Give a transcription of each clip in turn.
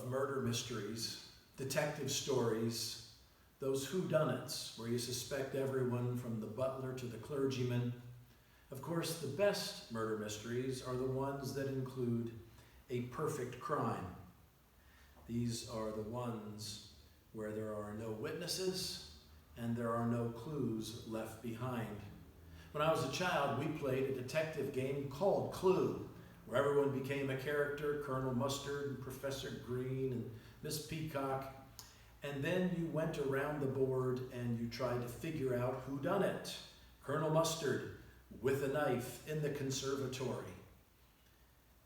love murder mysteries, detective stories, those whodunits where you suspect everyone from the butler to the clergyman. Of course, the best murder mysteries are the ones that include a perfect crime. These are the ones where there are no witnesses and there are no clues left behind. When I was a child, we played a detective game called Clue, where everyone became a character, Colonel Mustard and Professor Green and Miss Peacock. And then you went around the board and you tried to figure out who done it. Colonel Mustard with a knife in the conservatory.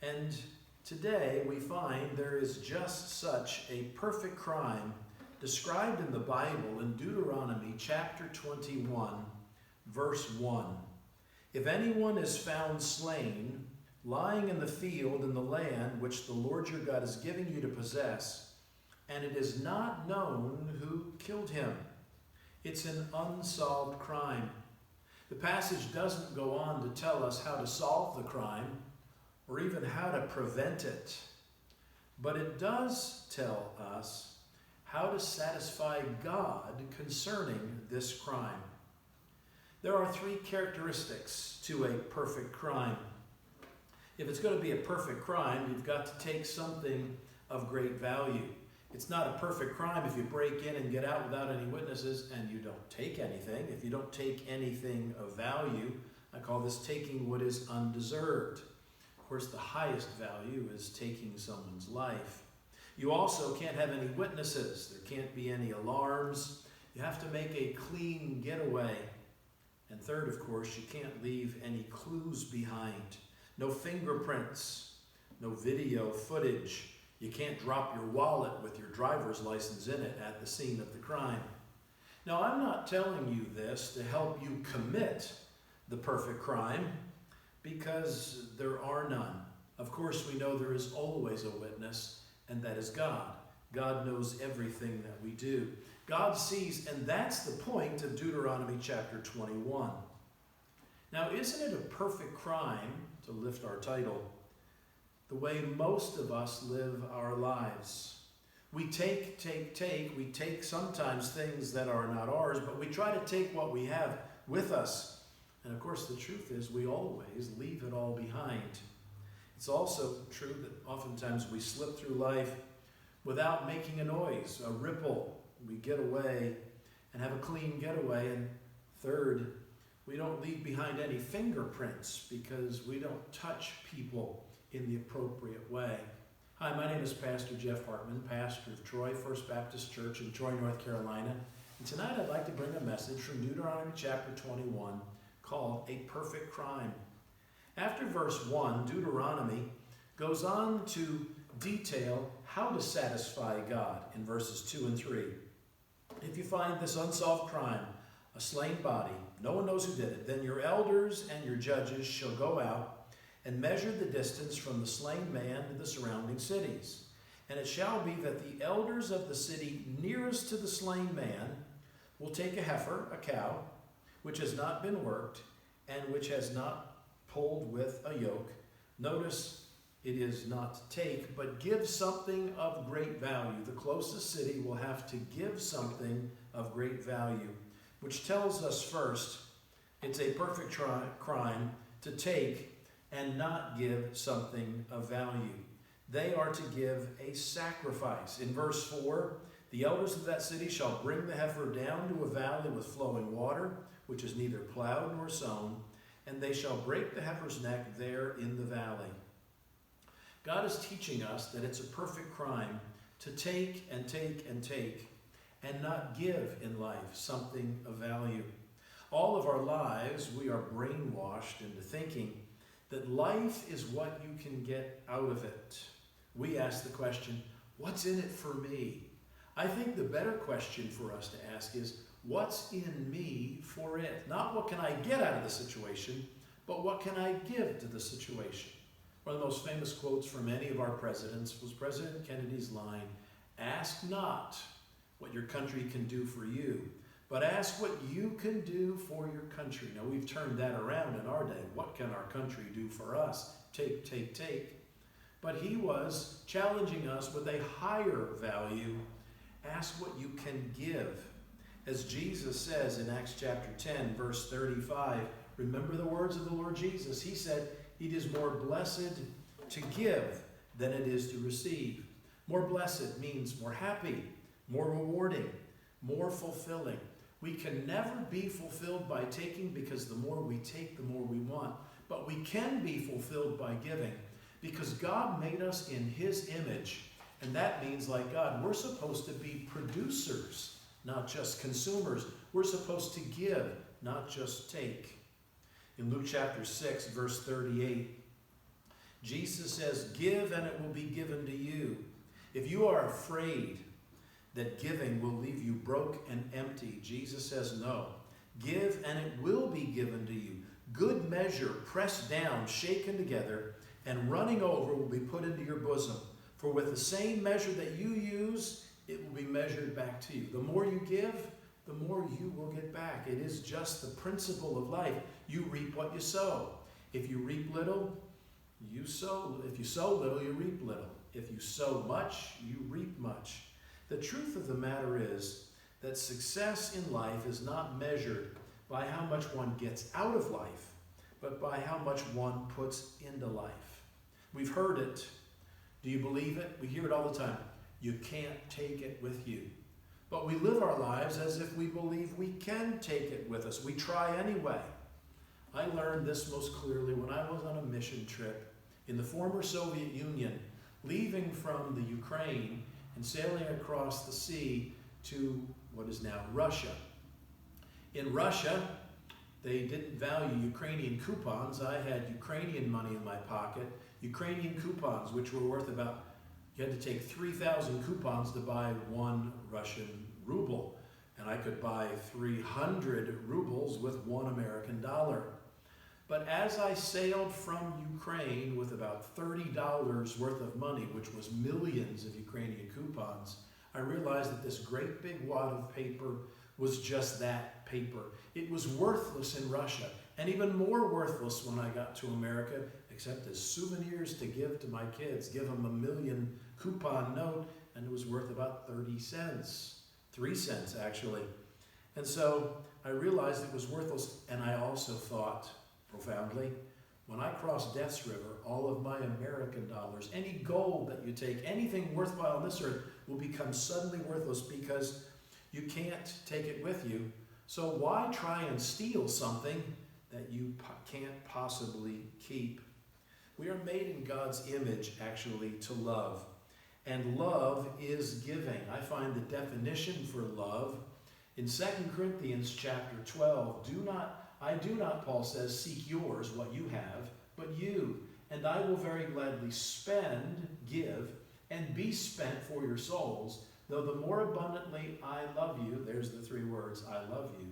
And today we find there is just such a perfect crime described in the Bible in Deuteronomy chapter 21, verse 1. If anyone is found slain, lying in the field in the land which the Lord your God is giving you to possess, and it is not known who killed him, it's an unsolved crime. The passage doesn't go on to tell us how to solve the crime or even how to prevent it, but it does tell us how to satisfy God concerning this crime. There are three characteristics to a perfect crime. If it's going to be a perfect crime, you've got to take something of great value. It's not a perfect crime if you break in and get out without any witnesses and you don't take anything. If you don't take anything of value, I call this taking what is undeserved. Of course, the highest value is taking someone's life. You also can't have any witnesses. There can't be any alarms. You have to make a clean getaway. And third, of course, you can't leave any clues behind. No fingerprints, no video footage. You can't drop your wallet with your driver's license in it at the scene of the crime. Now, I'm not telling you this to help you commit the perfect crime, because there are none. Of course, we know there is always a witness, and that is God. God knows everything that we do. God sees, and that's the point of Deuteronomy chapter 21. Now, isn't it a perfect crime, to lift our title, the way most of us live our lives? We take. We take sometimes things that are not ours, but we try to take what we have with us. And of course, the truth is we always leave it all behind. It's also true that oftentimes we slip through life without making a noise, a ripple. We get away and have a clean getaway. And third, we don't leave behind any fingerprints because we don't touch people in the appropriate way. Hi, my name is Pastor Jeff Hartman, pastor of Troy First Baptist Church in Troy, North Carolina. And tonight I'd like to bring a message from Deuteronomy chapter 21 called A Perfect Crime. After verse 1, Deuteronomy goes on to detail how to satisfy God in verses 2 and 3. If you find this unsolved crime, a slain body, no one knows who did it, then your elders and your judges shall go out and measure the distance from the slain man to the surrounding cities. And it shall be that the elders of the city nearest to the slain man will take a heifer, a cow, which has not been worked and which has not pulled with a yoke. Notice it is not take, but give something of great value. The closest city will have to give something of great value, which tells us first, it's a perfect crime to take and not give something of value. They are to give a sacrifice. In verse 4, the elders of that city shall bring the heifer down to a valley with flowing water, which is neither plowed nor sown, and they shall break the heifer's neck there in the valley. God is teaching us that it's a perfect crime to take and take and take and not give in life something of value. All of our lives, we are brainwashed into thinking that life is what you can get out of it. We ask the question, what's in it for me? I think the better question for us to ask is, what's in me for it? Not what can I get out of the situation, but what can I give to the situation? One of the most famous quotes from any of our presidents was President Kennedy's line, "Ask not what your country can do for you, but ask what you can do for your country." Now, we've turned that around in our day. What can our country do for us? Take, take, take. But he was challenging us with a higher value. Ask what you can give. As Jesus says in Acts chapter 10, verse 35, remember the words of the Lord Jesus. He said, it is more blessed to give than it is to receive. More blessed means more happy, more rewarding, more fulfilling. We can never be fulfilled by taking, because the more we take, the more we want. But we can be fulfilled by giving, because God made us in his image. And that means, like God, we're supposed to be producers, not just consumers. We're supposed to give, not just take. In Luke chapter 6, verse 38, Jesus says, give and it will be given to you. If you are afraid that giving will leave you broke and empty, Jesus says no. Give and it will be given to you. Good measure, pressed down, shaken together, and running over will be put into your bosom. For with the same measure that you use, it will be measured back to you. The more you give, the more you will get back. It is just the principle of life. You reap what you sow. If you reap little, you sow. If you sow little, you reap little. If you sow much, you reap much. The truth of the matter is that success in life is not measured by how much one gets out of life, but by how much one puts into life. We've heard it. Do you believe it? We hear it all the time. You can't take it with you. But we live our lives as if we believe we can take it with us. We try anyway. I learned this most clearly when I was on a mission trip in the former Soviet Union, leaving from the Ukraine and sailing across the sea to what is now Russia. In Russia, they didn't value Ukrainian coupons. I had Ukrainian money in my pocket. Ukrainian coupons, which were worth about, you had to take 3,000 coupons to buy 1 Russian ruble. And I could buy 300 rubles with 1 American dollar. But as I sailed from Ukraine with about $30 worth of money, which was millions of Ukrainian coupons, I realized that this great big wad of paper was just that, paper. It was worthless in Russia, and even more worthless when I got to America, except as souvenirs to give to my kids. Give them a million coupon note, and it was worth about 30 cents. 3 cents, actually. And so I realized it was worthless, and I also thought, profoundly, when I cross Death's River, all of my American dollars, any gold that you take, anything worthwhile on this earth will become suddenly worthless because you can't take it with you. So why try and steal something that you can't possibly keep? We are made in God's image, actually, to love. And love is giving. I find the definition for love in 2 Corinthians chapter 12. I do not, Paul says, seek yours, what you have, but you. And I will very gladly spend, give, and be spent for your souls, though the more abundantly I love you, there's the 3 words, I love you,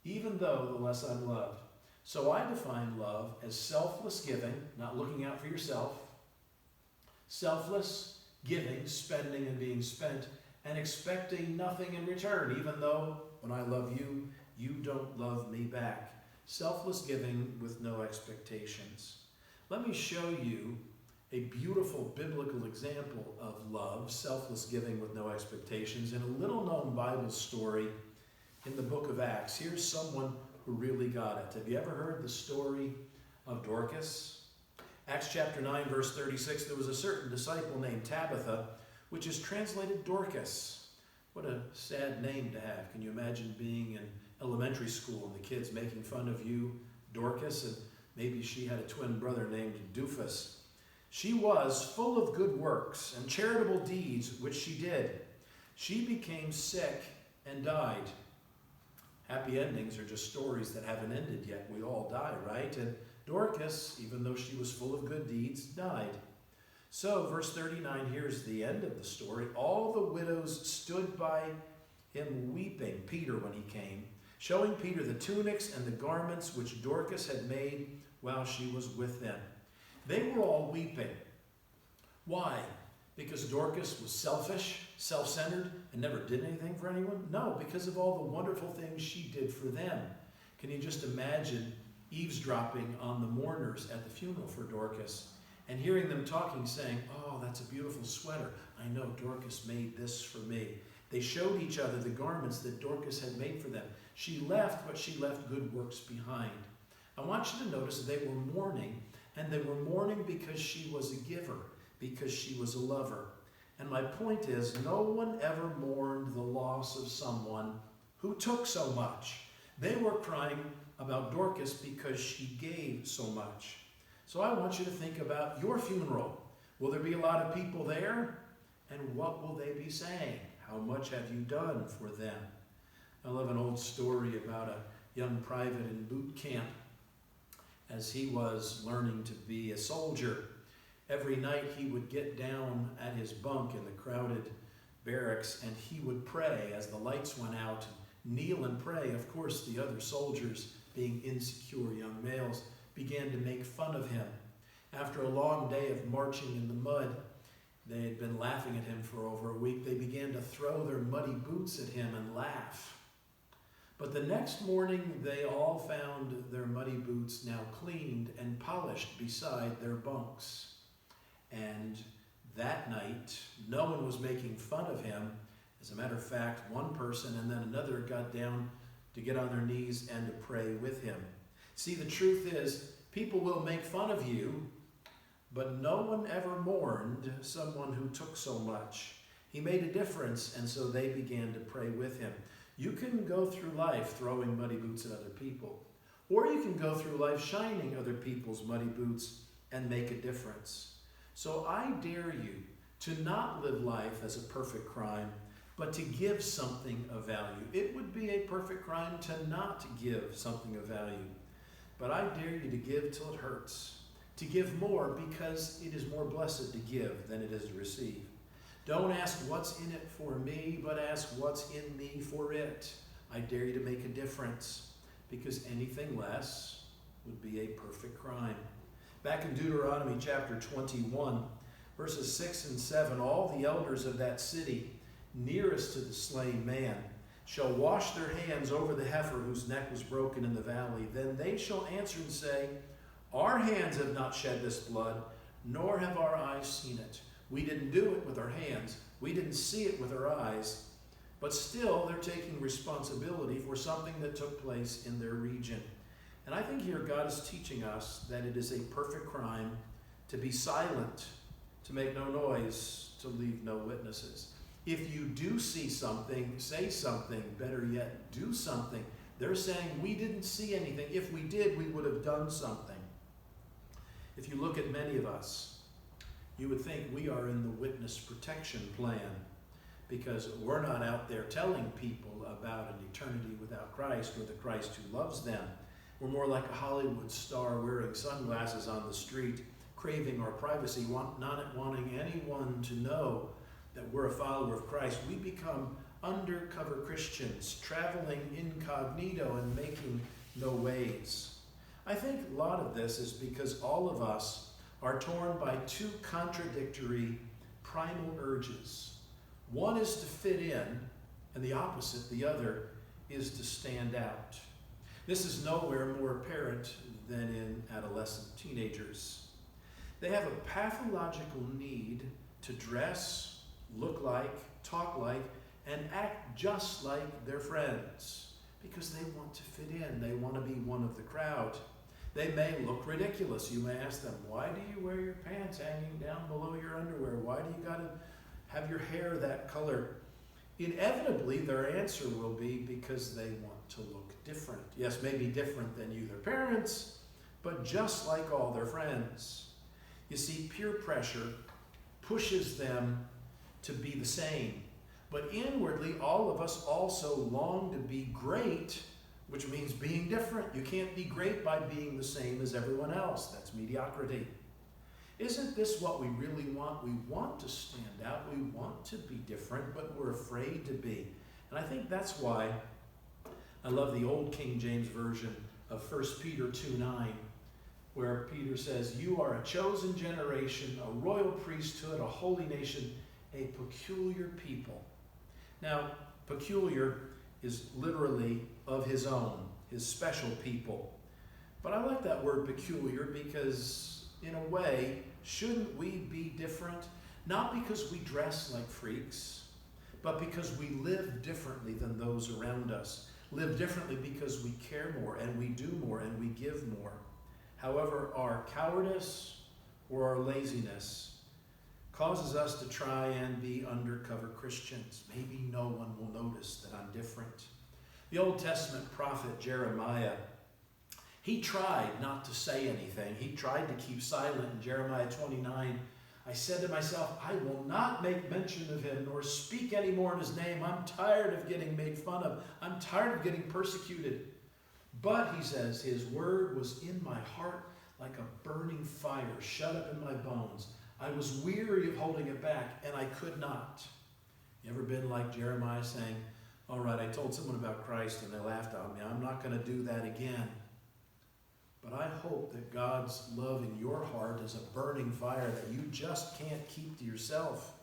even though the less I'm loved. So I define love as selfless giving, not looking out for yourself, selfless giving, spending and being spent, and expecting nothing in return, even though when I love you, you don't love me back. Selfless giving with no expectations. Let me show you a beautiful biblical example of love, selfless giving with no expectations, in a little-known Bible story in the book of Acts. Here's someone who really got it. Have you ever heard the story of Dorcas? Acts chapter 9, verse 36, there was a certain disciple named Tabitha, which is translated Dorcas. What a sad name to have. Can you imagine being in elementary school and the kids making fun of you, Dorcas, and maybe she had a twin brother named Doofus. She was full of good works and charitable deeds, which she did. She became sick and died. Happy endings are just stories that haven't ended yet. We all die, right? And Dorcas, even though she was full of good deeds, died. So, verse 39, here's the end of the story. All the widows stood by him weeping, Peter, when he came, showing Peter the tunics and the garments which Dorcas had made while she was with them. They were all weeping. Why? Because Dorcas was selfish, self-centered, and never did anything for anyone? No, because of all the wonderful things she did for them. Can you just imagine eavesdropping on the mourners at the funeral for Dorcas? and hearing them talking, saying, "Oh, that's a beautiful sweater. I know Dorcas made this for me." They showed each other the garments that Dorcas had made for them. She left, but she left good works behind. I want you to notice they were mourning, and they were mourning because she was a giver, because she was a lover. And my point is, no one ever mourned the loss of someone who took so much. They were crying about Dorcas because she gave so much. So I want you to think about your funeral. Will there be a lot of people there? And what will they be saying? How much have you done for them? I love an old story about a young private in boot camp as he was learning to be a soldier. Every night he would get down at his bunk in the crowded barracks and he would pray as the lights went out, kneel and pray. Of course, the other soldiers, being insecure young males, began to make fun of him. After a long day of marching in the mud, they had been laughing at him for over a week. They began to throw their muddy boots at him and laugh. But the next morning, they all found their muddy boots now cleaned and polished beside their bunks. And that night, no one was making fun of him. As a matter of fact, one person and then another got down to get on their knees and to pray with him. See, the truth is, people will make fun of you, but no one ever mourned someone who took so much. He made a difference, and so they began to pray with him. You can go through life throwing muddy boots at other people, or you can go through life shining other people's muddy boots and make a difference. So I dare you to not live life as a perfect crime, but to give something of value. It would be a perfect crime to not give something of value. But I dare you to give till it hurts, to give more because it is more blessed to give than it is to receive. Don't ask what's in it for me, but ask what's in me for it. I dare you to make a difference because anything less would be a perfect crime. Back in Deuteronomy chapter 21, verses 6 and 7, all the elders of that city nearest to the slain man shall wash their hands over the heifer whose neck was broken in the valley. Then they shall answer and say, our hands have not shed this blood, nor have our eyes seen it. We didn't do it with our hands. We didn't see it with our eyes. But still, they're taking responsibility for something that took place in their region. And I think here God is teaching us that it is a perfect crime to be silent, to make no noise, to leave no witnesses. If you do see something, say something. Better yet, do something. They're saying, we didn't see anything. If we did, we would have done something. If you look at many of us, you would think we are in the witness protection plan because we're not out there telling people about an eternity without Christ or the Christ who loves them. We're more like a Hollywood star wearing sunglasses on the street, craving our privacy, not wanting anyone to know that we're a follower of Christ. We become undercover Christians, traveling incognito and making no waves. I think a lot of this is because all of us are torn by two contradictory primal urges. One is to fit in, and the opposite, the other, is to stand out. This is nowhere more apparent than in adolescent teenagers. They have a pathological need to dress, look like, talk like, and act just like their friends because they want to fit in. They want to be one of the crowd. They may look ridiculous. You may ask them, why do you wear your pants hanging down below your underwear? Why do you got to have your hair that color? Inevitably, their answer will be because they want to look different. Yes, maybe different than you, their parents, but just like all their friends. You see, peer pressure pushes them to be the same. But inwardly, all of us also long to be great, which means being different. You can't be great by being the same as everyone else. That's mediocrity. Isn't this what we really want? We want to stand out. We want to be different, but we're afraid to be. And I think that's why I love the old King James Version of 1 Peter 2:9, where Peter says, you are a chosen generation, a royal priesthood, a holy nation, a peculiar people. Now, peculiar is literally of his own, his special people. But I like that word peculiar because in a way, shouldn't we be different? Not because we dress like freaks, but because we live differently than those around us. Live differently because we care more and we do more and we give more. However, our cowardice or our laziness causes us to try and be undercover Christians. Maybe no one will notice that I'm different. The Old Testament prophet Jeremiah, he tried not to say anything. He tried to keep silent in Jeremiah 29. I said to myself, I will not make mention of him nor speak any more in his name. I'm tired of getting made fun of. I'm tired of getting persecuted. But, he says, his word was in my heart like a burning fire shut up in my bones. I was weary of holding it back, and I could not. You ever been like Jeremiah saying, all right, I told someone about Christ and they laughed at me. I'm not going to do that again. But I hope that God's love in your heart is a burning fire that you just can't keep to yourself.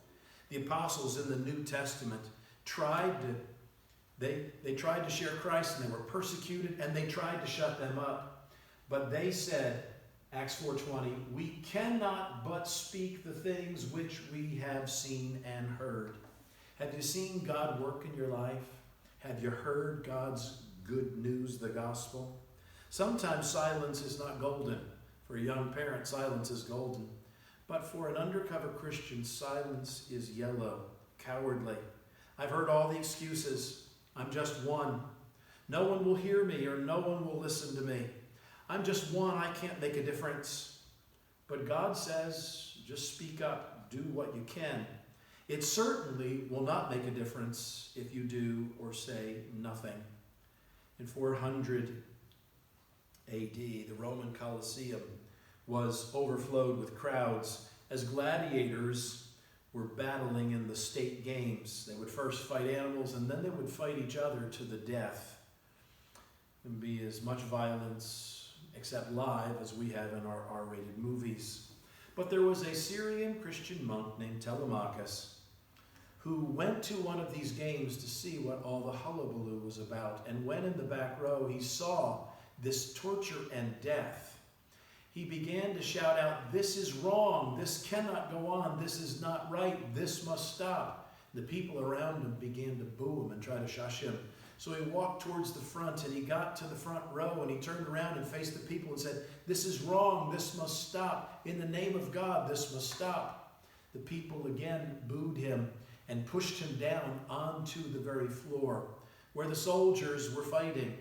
The apostles in the New Testament tried to share Christ, and they were persecuted, and they tried to shut them up. But they said, Acts 4:20, we cannot but speak the things which we have seen and heard. Have you seen God work in your life? Have you heard God's good news, the gospel? Sometimes silence is not golden. For a young parent, silence is golden. But for an undercover Christian, silence is yellow, cowardly. I've heard all the excuses. I'm just one. No one will hear me, or no one will listen to me. I'm just one. I can't make a difference. But God says, just speak up. Do what you can. It certainly will not make a difference if you do or say nothing. In 400 AD, the Roman Colosseum was overflowed with crowds as gladiators were battling in the state games. They would first fight animals, and then they would fight each other to the death. There would be as much violence, except live, as we have in our R-rated movies. But there was a Syrian Christian monk named Telemachus who went to one of these games to see what all the hullabaloo was about. And when in the back row he saw this torture and death, he began to shout out, this is wrong, this cannot go on, this is not right, this must stop. The people around him began to boo him and try to shush him. So he walked towards the front, and he got to the front row, and he turned around and faced the people and said, this is wrong, this must stop. In the name of God, this must stop. The people again booed him and pushed him down onto the very floor where the soldiers were fighting.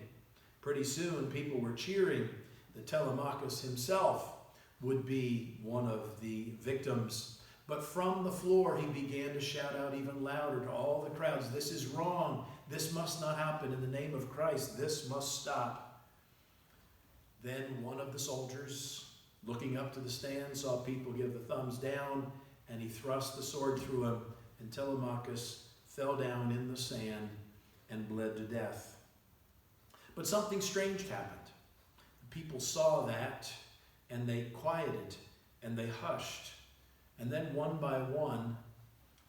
Pretty soon, people were cheering that Telemachus himself would be one of the victims. But from the floor, he began to shout out even louder to all the crowds, this is wrong. This must not happen in the name of Christ. This must stop. Then one of the soldiers, looking up to the stand, saw people give the thumbs down, and he thrust the sword through him, and Telemachus fell down in the sand and bled to death. But something strange happened. The people saw that, and they quieted, and they hushed. And then one by one,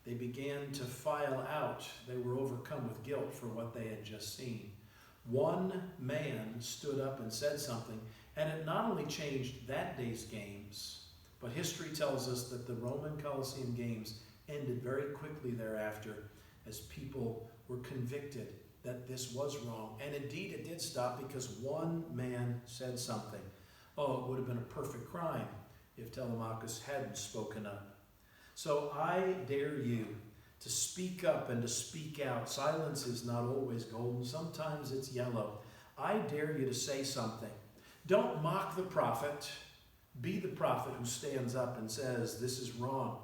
they began to file out. They were overcome with guilt for what they had just seen. One man stood up and said something, and it not only changed that day's games, but history tells us that the Roman Colosseum games ended very quickly thereafter as people were convicted that this was wrong. And indeed it did stop because one man said something. Oh, it would have been a perfect crime if Telemachus hadn't spoken up. So I dare you to speak up and to speak out. Silence is not always golden. Sometimes it's yellow. I dare you to say something. Don't mock the prophet. Be the prophet who stands up and says, this is wrong.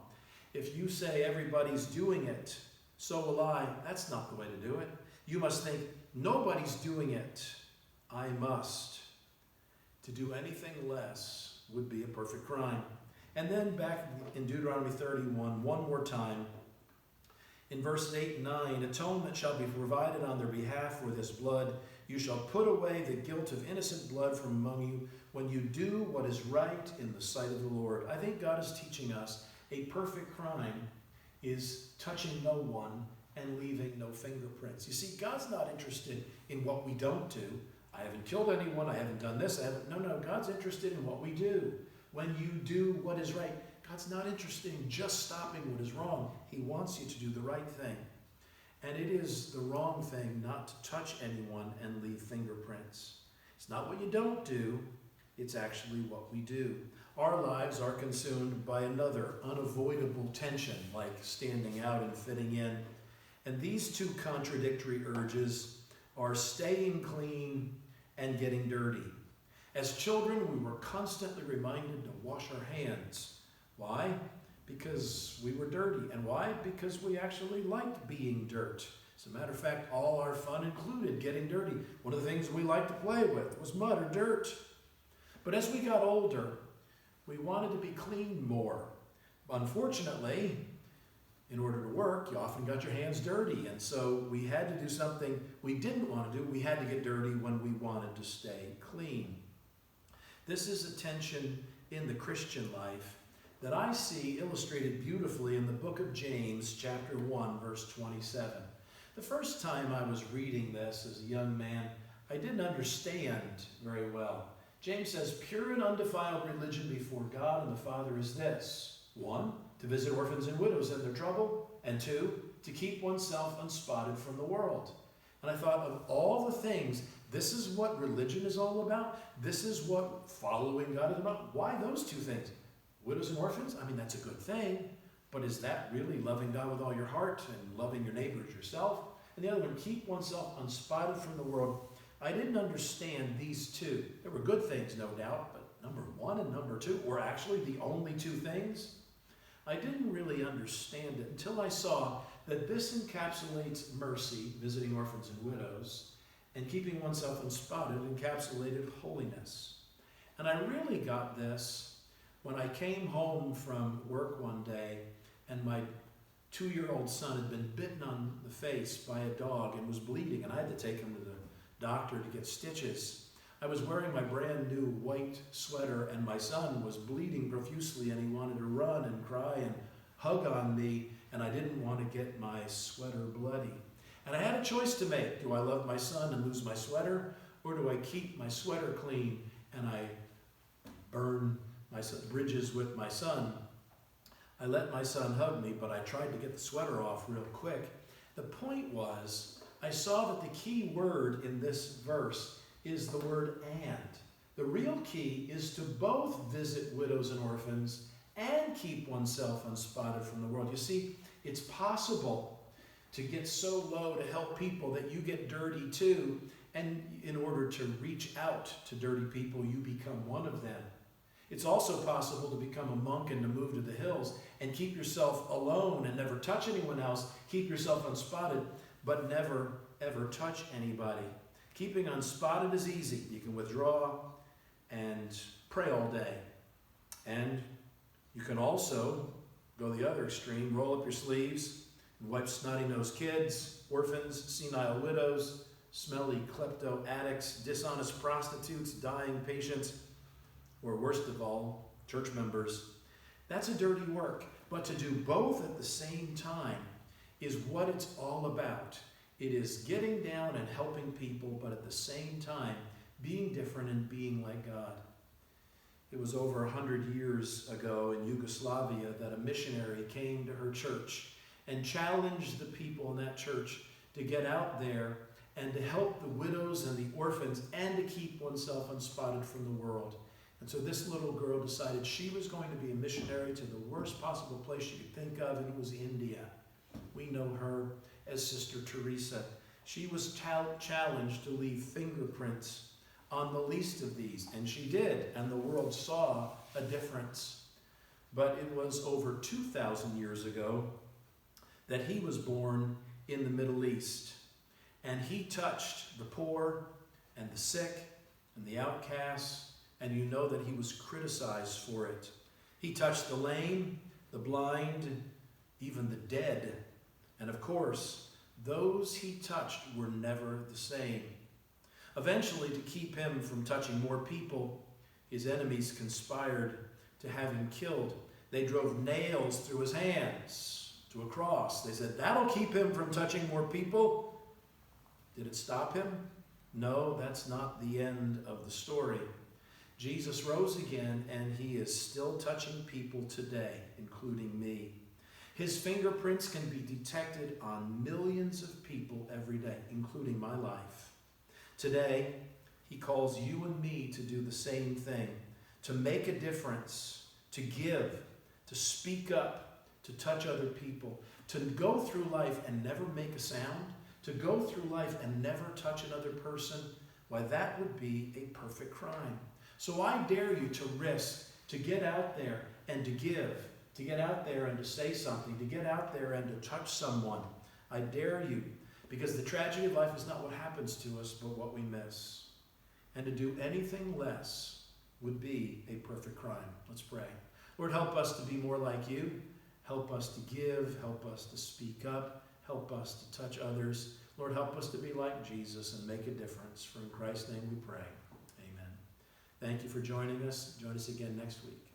If you say everybody's doing it, so will I, that's not the way to do it. You must think, nobody's doing it. I must. To do anything less would be a perfect crime. And then back in Deuteronomy 31, one more time, in verses 8 and 9, atonement shall be provided on their behalf for this blood. You shall put away the guilt of innocent blood from among you when you do what is right in the sight of the Lord. I think God is teaching us a perfect crime is touching no one and leaving no fingerprints. You see, God's not interested in what we don't do. I haven't killed anyone. I haven't done this. No, God's interested in what we do. when you do what is right. God's not interested in just stopping what is wrong. He wants you to do the right thing. And it is the wrong thing not to touch anyone and leave fingerprints. It's not what you don't do, it's actually what we do. Our lives are consumed by another unavoidable tension, like standing out and fitting in. And these two contradictory urges are staying clean and getting dirty. As children, we were constantly reminded to wash our hands. Why? Because we were dirty. And why? Because we actually liked being dirt. As a matter of fact, all our fun included getting dirty. One of the things we liked to play with was mud or dirt. But as we got older, we wanted to be clean more. Unfortunately, in order to work, you often got your hands dirty. And so we had to do something we didn't want to do. We had to get dirty when we wanted to stay clean. This is a tension in the Christian life that I see illustrated beautifully in the book of James, chapter 1, verse 27. The first time I was reading this as a young man, I didn't understand very well. James says, pure and undefiled religion before God and the Father is this. 1, to visit orphans and widows in their trouble. And 2, to keep oneself unspotted from the world. And I thought, of all the things, this is what religion is all about? This is what following God is about? Why those two things? Widows and orphans? I mean, that's a good thing. But is that really loving God with all your heart and loving your neighbor as yourself? And the other one, keep oneself unspotted from the world. I didn't understand these two. There were good things, no doubt, but number 1 and number 2 were actually the only two things. I didn't really understand it until I saw that this encapsulates mercy, visiting orphans and widows, and keeping oneself unspotted encapsulated holiness. And I really got this when I came home from work one day and my 2-year-old son had been bitten on the face by a dog and was bleeding, and I had to take him to the doctor to get stitches. I was wearing my brand new white sweater, and my son was bleeding profusely, and he wanted to run and cry and hug on me, and I didn't want to get my sweater bloody. And I had a choice to make. Do I love my son and lose my sweater, or do I keep my sweater clean and I burn my bridges with my son? I let my son hug me, but I tried to get the sweater off real quick. The point was, I saw that the key word in this verse is the word and. The real key is to both visit widows and orphans and keep oneself unspotted from the world. You see, it's possible to get so low to help people that you get dirty too, and in order to reach out to dirty people, you become one of them. It's also possible to become a monk and to move to the hills and keep yourself alone and never touch anyone else, keep yourself unspotted, but never, ever touch anybody. Keeping unspotted is easy. You can withdraw and pray all day. And you can also go the other extreme, roll up your sleeves, and wipe snotty-nosed kids, orphans, senile widows, smelly klepto addicts, dishonest prostitutes, dying patients, or worst of all, church members. That's a dirty work. But to do both at the same time is what it's all about. It is getting down and helping people, but at the same time, being different and being like God. It was over 100 years ago in Yugoslavia that a missionary came to her church and challenged the people in that church to get out there and to help the widows and the orphans and to keep oneself unspotted from the world. And so this little girl decided she was going to be a missionary to the worst possible place she could think of, and it was India. We know her as Sister Teresa. She was challenged to leave fingerprints on the least of these, and she did, and the world saw a difference. But it was over 2,000 years ago that he was born in the Middle East, and he touched the poor and the sick and the outcasts, and you know that he was criticized for it. He touched the lame, the blind, even the dead. And of course, those he touched were never the same. Eventually, to keep him from touching more people, his enemies conspired to have him killed. They drove nails through his hands to a cross. They said, that'll keep him from touching more people. Did it stop him? No, that's not the end of the story. Jesus rose again, and he is still touching people today, including me. His fingerprints can be detected on millions of people every day, including my life. Today, he calls you and me to do the same thing, to make a difference, to give, to speak up, to touch other people, to go through life and never make a sound, to go through life and never touch another person. Why, that would be a perfect crime. So I dare you to risk, to get out there and to give, to get out there and to say something, to get out there and to touch someone. I dare you, because the tragedy of life is not what happens to us, but what we miss. And to do anything less would be a perfect crime. Let's pray. Lord, help us to be more like you. Help us to give. Help us to speak up. Help us to touch others. Lord, help us to be like Jesus and make a difference. For in Christ's name we pray. Amen. Thank you for joining us. Join us again next week.